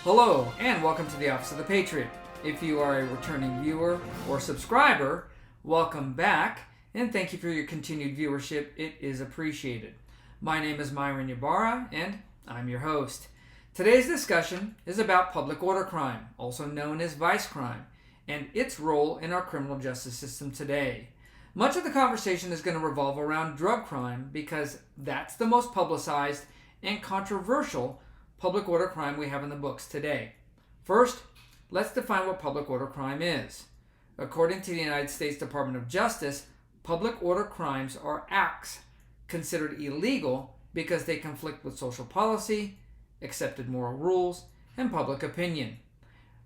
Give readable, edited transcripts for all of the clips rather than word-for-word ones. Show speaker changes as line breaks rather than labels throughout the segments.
Hello, and welcome to the Office of the Patriot. If you are a returning viewer or subscriber, welcome back, and thank you for your continued viewership. It is appreciated. My name is Myron Ybarra, and I'm your host. Today's discussion is about public order crime, also known as vice crime, and its role in our criminal justice system today. Much of the conversation is going to revolve around drug crime because that's the most publicized and controversial public order crime we have in the books today. First, let's define what public order crime is. According to the United States Department of Justice, public order crimes are acts considered illegal because they conflict with social policy, accepted moral rules, and public opinion.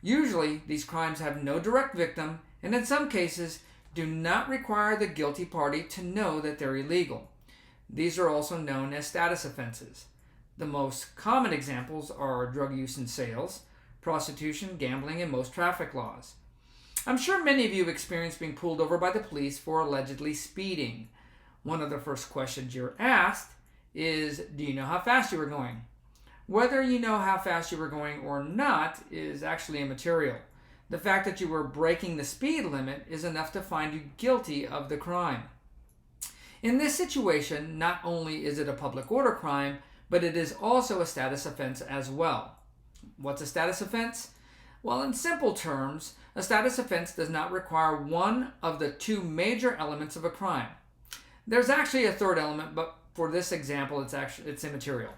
Usually, these crimes have no direct victim, and in some cases, do not require the guilty party to know that they're illegal. These are also known as status offenses. The most common examples are drug use and sales, prostitution, gambling, and most traffic laws. I'm sure many of you have experienced being pulled over by the police for allegedly speeding. One of the first questions you're asked is, do you know how fast you were going? Whether you know how fast you were going or not is actually immaterial. The fact that you were breaking the speed limit is enough to find you guilty of the crime. In this situation, not only is it a public order crime, but it is also a status offense as well. What's a status offense? Well, in simple terms, a status offense does not require one of the two major elements of a crime. There's actually a third element, but for this example, it's immaterial.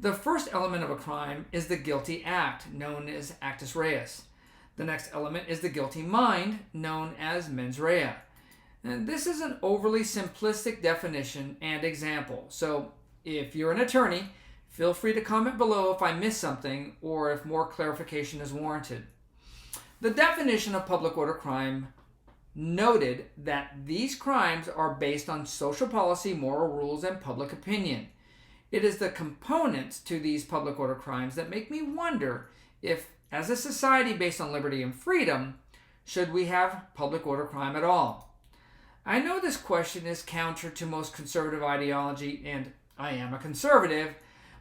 The first element of a crime is the guilty act, known as actus reus. The next element is the guilty mind, known as mens rea. And this is an overly simplistic definition and example. So if you're an attorney, feel free to comment below if I missed something or if more clarification is warranted. The definition of public order crime noted that these crimes are based on social policy, moral rules, and public opinion. It is the components to these public order crimes that make me wonder if, as a society based on liberty and freedom, should we have public order crime at all? I know this question is counter to most conservative ideology, and I am a conservative,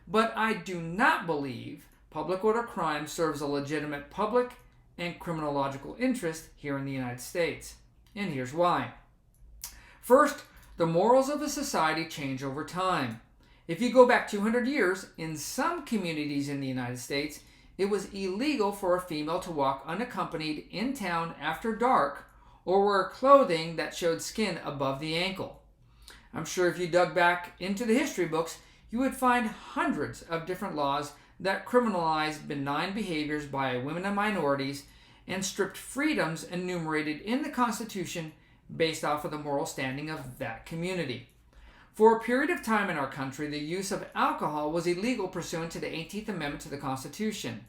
but I do not believe public order crime serves a legitimate public and criminological interest here in the United States. And here's why. First, the morals of a society change over time. If you go back 200 years, in some communities in the United States, it was illegal for a female to walk unaccompanied in town after dark or wear clothing that showed skin above the ankle. I'm sure if you dug back into the history books, you would find hundreds of different laws that criminalized benign behaviors by women and minorities and stripped freedoms enumerated in the Constitution based off of the moral standing of that community. For a period of time in our country, the use of alcohol was illegal pursuant to the 18th Amendment to the Constitution,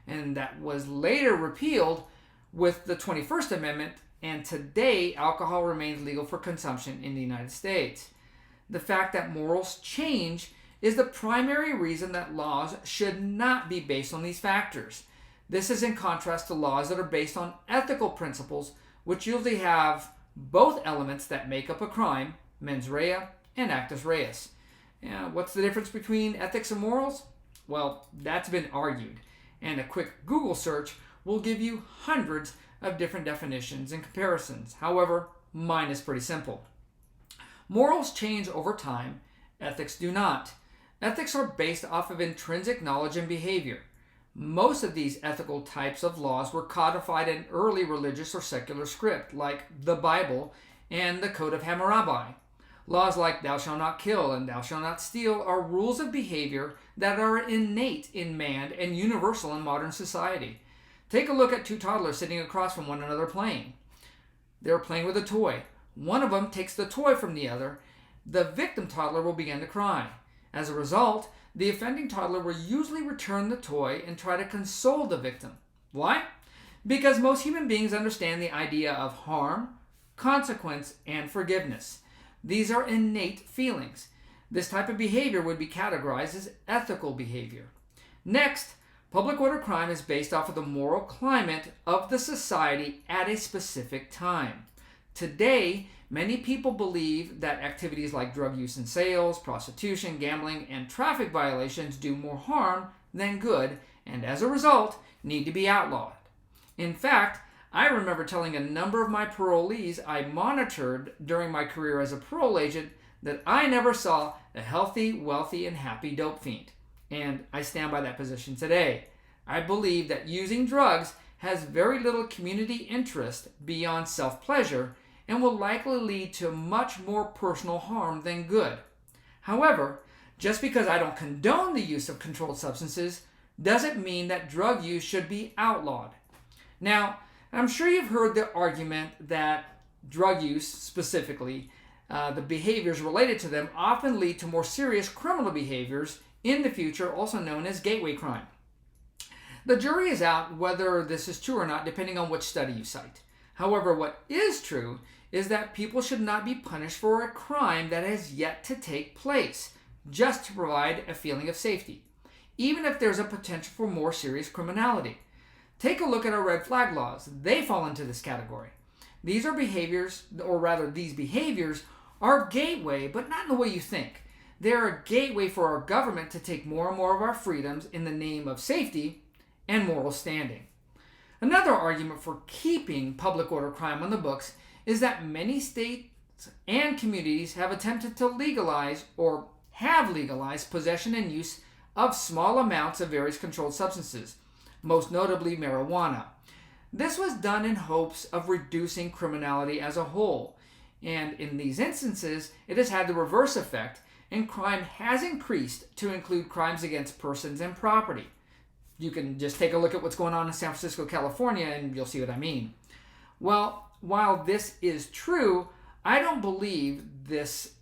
and that was later repealed with the 21st Amendment, and today alcohol remains legal for consumption in the United States. The fact that morals change is the primary reason that laws should not be based on these factors. This is in contrast to laws that are based on ethical principles, which usually have both elements that make up a crime, mens rea and actus reus. What's the difference between ethics and morals? Well, that's been argued, and a quick Google search will give you hundreds of different definitions and comparisons. However, mine is pretty simple. Morals change over time, ethics do not. Ethics are based off of intrinsic knowledge and behavior. Most of these ethical types of laws were codified in early religious or secular script, like the Bible and the Code of Hammurabi. Laws like thou shalt not kill and thou shalt not steal are rules of behavior that are innate in man and universal in modern society. Take a look at two toddlers sitting across from one another playing. They're playing with a toy. One of them takes the toy from the other. The victim toddler will begin to cry. As a result, the offending toddler will usually return the toy and try to console the victim. Why? Because most human beings understand the idea of harm, consequence, and forgiveness. These are innate feelings. This type of behavior would be categorized as ethical behavior. Next, public order crime is based off of the moral climate of the society at a specific time. Today, many people believe that activities like drug use and sales, prostitution, gambling, and traffic violations do more harm than good, and as a result, need to be outlawed. In fact, I remember telling a number of my parolees I monitored during my career as a parole agent that I never saw a healthy, wealthy, and happy dope fiend. And I stand by that position today. I believe that using drugs has very little community interest beyond self-pleasure and will likely lead to much more personal harm than good. However, just because I don't condone the use of controlled substances doesn't mean that drug use should be outlawed. Now, I'm sure you've heard the argument that drug use, specifically, the behaviors related to them, often lead to more serious criminal behaviors in the future, also known as gateway crime. The jury is out whether this is true or not, depending on which study you cite. However, what is true is that people should not be punished for a crime that has yet to take place, just to provide a feeling of safety, even if there's a potential for more serious criminality. Take a look at our red flag laws. They fall into this category. These behaviors are gateway, but not in the way you think. They're a gateway for our government to take more and more of our freedoms in the name of safety and moral standing. Another argument for keeping public order crime on the books is that many states and communities have attempted to legalize or have legalized possession and use of small amounts of various controlled substances, most notably marijuana. This was done in hopes of reducing criminality as a whole, and in these instances, it has had the reverse effect, and crime has increased to include crimes against persons and property. You can just take a look at what's going on in San Francisco, California, and you'll see what I mean. Well, while this is true, I don't believe this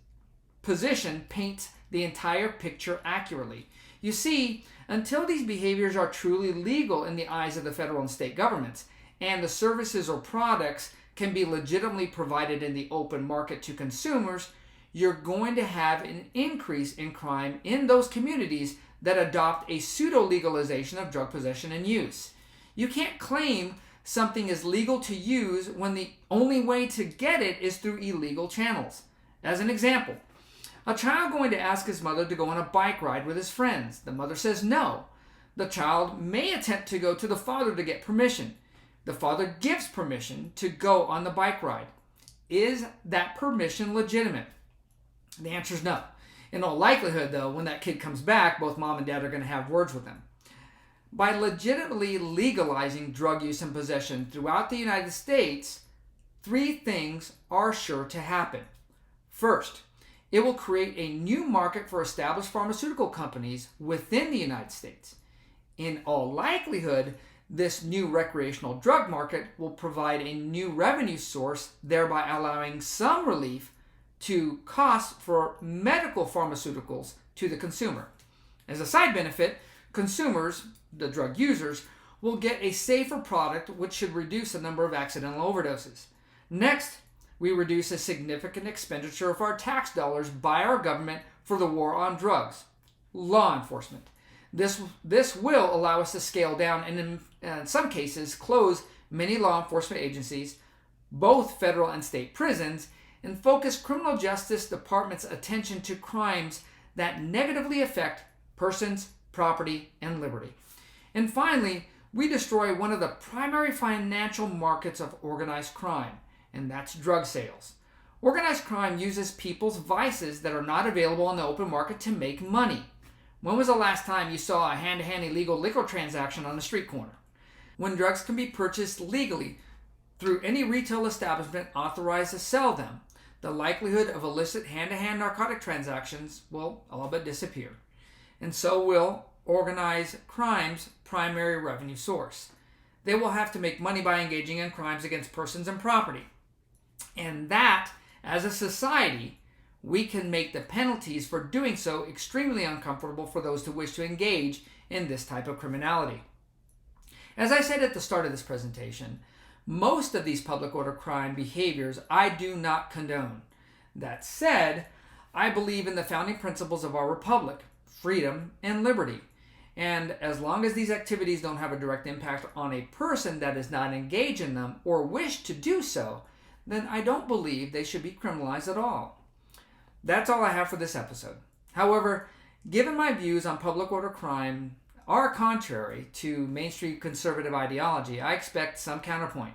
position paints the entire picture accurately. You see, until these behaviors are truly legal in the eyes of the federal and state governments, and the services or products can be legitimately provided in the open market to consumers, you're going to have an increase in crime in those communities that adopt a pseudo-legalization of drug possession and use. You can't claim something is legal to use when the only way to get it is through illegal channels. As an example, a child going to ask his mother to go on a bike ride with his friends. The mother says no. The child may attempt to go to the father to get permission. The father gives permission to go on the bike ride. Is that permission legitimate? The answer is no. In all likelihood, though, when that kid comes back, both mom and dad are going to have words with him. By legitimately legalizing drug use and possession throughout the United States, three things are sure to happen. First, it will create a new market for established pharmaceutical companies within the United States. In all likelihood, this new recreational drug market will provide a new revenue source, thereby allowing some relief to costs for medical pharmaceuticals to the consumer. As a side benefit, consumers, the drug users, will get a safer product which should reduce the number of accidental overdoses. Next, we reduce a significant expenditure of our tax dollars by our government for the war on drugs. Law enforcement. This will allow us to scale down and in some cases close many law enforcement agencies, both federal and state prisons, and focus criminal justice department's attention to crimes that negatively affect persons, property, and liberty. And finally, we destroy one of the primary financial markets of organized crime, and that's drug sales. Organized crime uses people's vices that are not available on the open market to make money. When was the last time you saw a hand-to-hand illegal liquor transaction on a street corner? When drugs can be purchased legally through any retail establishment authorized to sell them, the likelihood of illicit hand-to-hand narcotic transactions will all but disappear. And so will organized crime's primary revenue source. They will have to make money by engaging in crimes against persons and property. And that, as a society, we can make the penalties for doing so extremely uncomfortable for those who wish to engage in this type of criminality. As I said at the start of this presentation, most of these public order crime behaviors I do not condone. That said, I believe in the founding principles of our republic, freedom and liberty. And as long as these activities don't have a direct impact on a person that is not engaged in them or wish to do so, then I don't believe they should be criminalized at all. That's all I have for this episode. However, given my views on public order crime, are contrary to mainstream conservative ideology, I expect some counterpoint.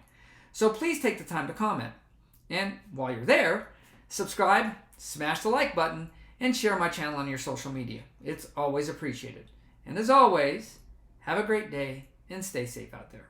So please take the time to comment. And while you're there, subscribe, smash the like button, and share my channel on your social media. It's always appreciated. And as always, have a great day and stay safe out there.